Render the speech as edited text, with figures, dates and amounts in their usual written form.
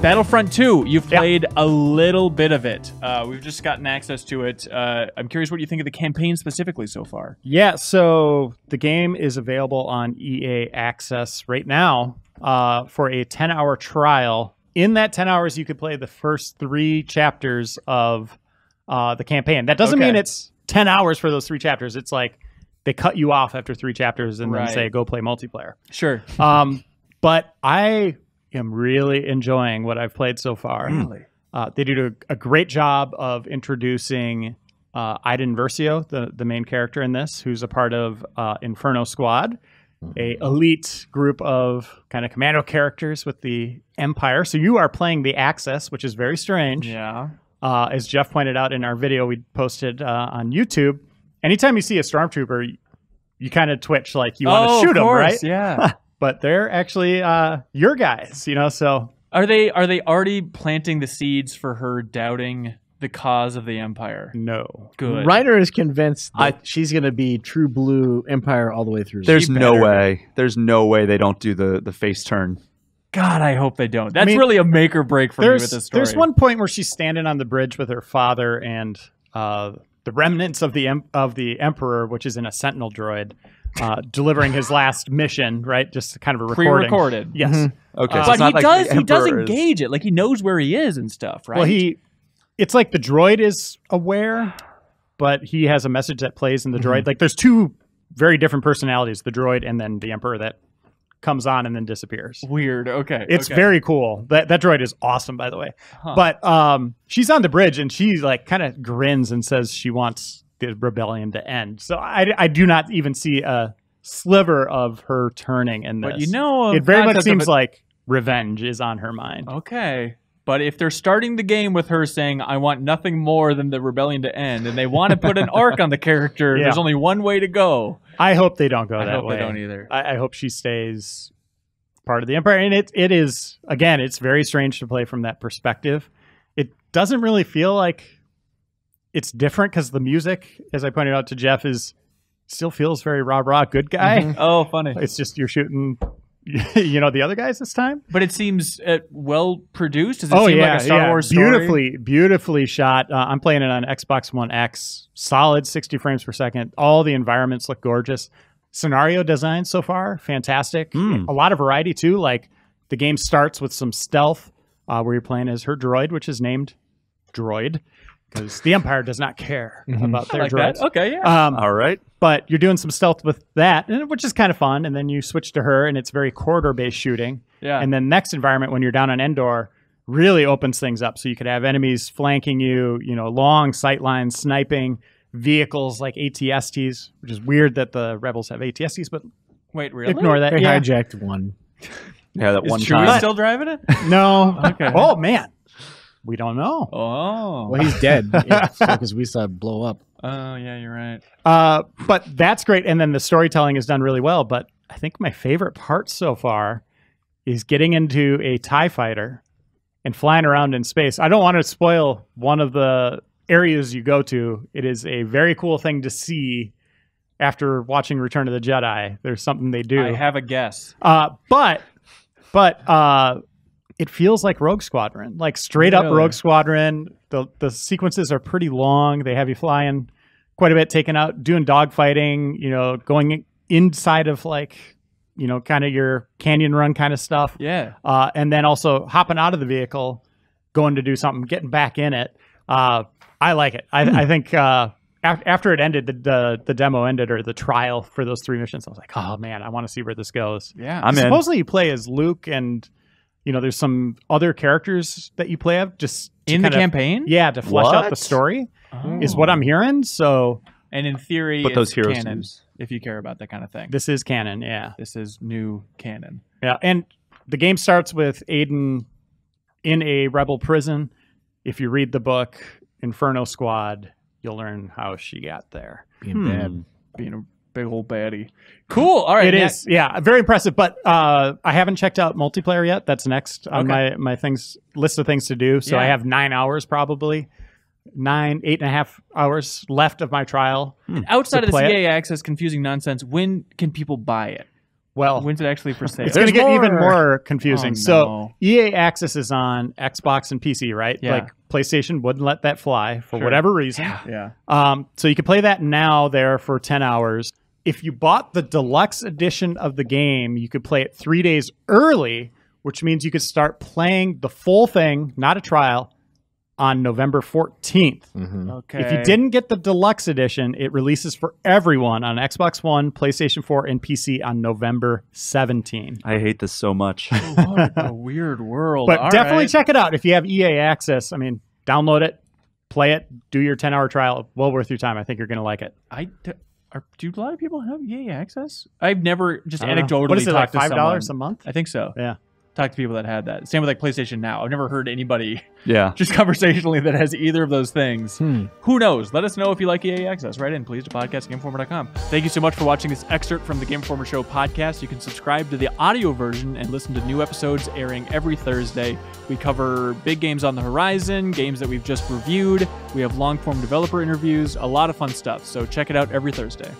Battlefront 2, you've played a little bit of it. We've just gotten access to it. I'm curious what you think of the campaign specifically so far. Yeah, so the game is available on EA Access right now for a 10-hour trial. In that 10 hours, you could play the first 3 chapters of the campaign. That doesn't mean it's 10 hours for those 3 chapters. It's like they cut you off after 3 chapters and then say, go play multiplayer. Sure. But I am really enjoying what I've played so far. Really? They did a great job of introducing Iden Versio, the main character in this, who's a part of Inferno Squad, a elite group of kind of commando characters with the Empire. So you are playing the Axis, which is very strange. Yeah. As Jeff pointed out in our video we posted on YouTube, anytime you see a Stormtrooper, you kind of twitch like you want to shoot them, right? Yeah. But they're actually your guys, you know. So are they already planting the seeds for her doubting the cause of the Empire? No. Good. Reiner is convinced that she's going to be true blue Empire all the way through. There's no way. There's no way they don't do the face turn. God, I hope they don't. That's really a make or break for me with this story. There's one point where she's standing on the bridge with her father and the remnants of the Emperor, which is in a Sentinel droid, delivering his last mission, right? Just kind of a recording. Pre-recorded. Yes. Okay. But he does engage it. Like, he knows where he is and stuff, right? Well, it's like the droid is aware, but he has a message that plays in the droid. Like, there's 2 very different personalities, the droid and then the Emperor, that comes on and then disappears. Weird. Okay. It's very cool. That droid is awesome, by the way. Huh. But she's on the bridge and she like kind of grins and says she wants the rebellion to end. So I do not even see a sliver of her turning in this. But you know, it very much seems like revenge is on her mind. Okay. But if they're starting the game with her saying, I want nothing more than the rebellion to end, and they want to put an arc on the character, there's only one way to go. I hope they don't go that way. I hope they don't either. I hope she stays part of the Empire. And it is, again, it's very strange to play from that perspective. It doesn't really feel like it's different because the music, as I pointed out to Jeff, still feels very rah-rah good guy. Oh, funny. It's just you're shooting... you know, the other guys this time, but it seems well produced. Does it seem like a Star Wars story? Beautifully shot. I'm playing it on Xbox One X, solid 60 frames per second. All the environments look gorgeous. Scenario design so far, fantastic. A lot of variety too. Like the game starts with some stealth where you're playing as her droid, which is named Droid, because the Empire does not care about their droids. That. Okay, yeah. All right. But you're doing some stealth with that, which is kind of fun. And then you switch to her, and it's very corridor-based shooting. Yeah. And then next environment, when you're down on Endor, really opens things up. So you could have enemies flanking you, you know, long sight lines, sniping, vehicles like AT-STs, which is weird that the Rebels have AT-STs, but wait, really? Ignore that. They hijacked one. Yeah, that one Is time. Chewie still driving it? No. Okay. Oh, man. We don't know. Oh. Well, he's dead because we saw it blow up. Oh, yeah, you're right. But that's great. And then the storytelling is done really well. But I think my favorite part so far is getting into a TIE fighter and flying around in space. I don't want to spoil one of the areas you go to. It is a very cool thing to see after watching Return of the Jedi. There's something they do. I have a guess. But it feels like Rogue Squadron, like straight up Rogue Squadron. The sequences are pretty long. They have you flying quite a bit, doing dogfighting, you know, going inside of like, you know, kind of your canyon run kind of stuff. Yeah. And then also hopping out of the vehicle, going to do something, getting back in it. I like it. I think after it ended, the demo ended, or the trial for those 3 missions, I was like, oh man, I want to see where this goes. Yeah. I'm in. Supposedly you play as Luke, and you know, there's some other characters that you play of just in the campaign. Yeah, to flesh out the story is what I'm hearing. So, and in theory, but those heroes canon, if you care about that kind of thing. This is canon. Yeah, this is new canon. Yeah, and the game starts with Iden in a rebel prison. If you read the book Inferno Squad, you'll learn how she got there. Being bad. Being a big old baddie. Cool. All right. It is. Yeah, very impressive. But I haven't checked out multiplayer yet. That's next on my list of things to do. So I have 9 hours probably. 8.5 hours left of my trial. Outside of the play CA access confusing nonsense, when can people buy it? Well, when's it actually for sale? it's going to get even more confusing. Oh, So no. EA Access is on Xbox and PC, right? Yeah. Like PlayStation wouldn't let that fly for Sure. whatever reason. Yeah. So you can play that now there for 10 hours. If you bought the deluxe edition of the game, you could play it 3 days early, which means you could start playing the full thing, not a trial, on November 14th. Okay. If you didn't get the deluxe edition, it releases for everyone on Xbox One, PlayStation 4, and PC on November 17. I hate this so much. What a weird world. But All definitely right. check it out. If you have EA Access, I mean, download it, play it, do your 10-hour trial. Well worth your time. I think you're going to like it. Do a lot of people have EA Access? I've never just I don't know. anecdotally What is it, like talked to $5 someone. a month? I think so. Yeah. Talk to people that had that. Same with like PlayStation Now. I've never heard anybody Yeah. just conversationally that has either of those things. Who knows? Let us know if you like EA Access. Write in, please, to podcast@GameInformer.com. Thank you so much for watching this excerpt from the Game Informer Show podcast. You can subscribe to the audio version and listen to new episodes airing every Thursday. We cover big games on the horizon, games that we've just reviewed. We have long-form developer interviews, a lot of fun stuff. So check it out every Thursday.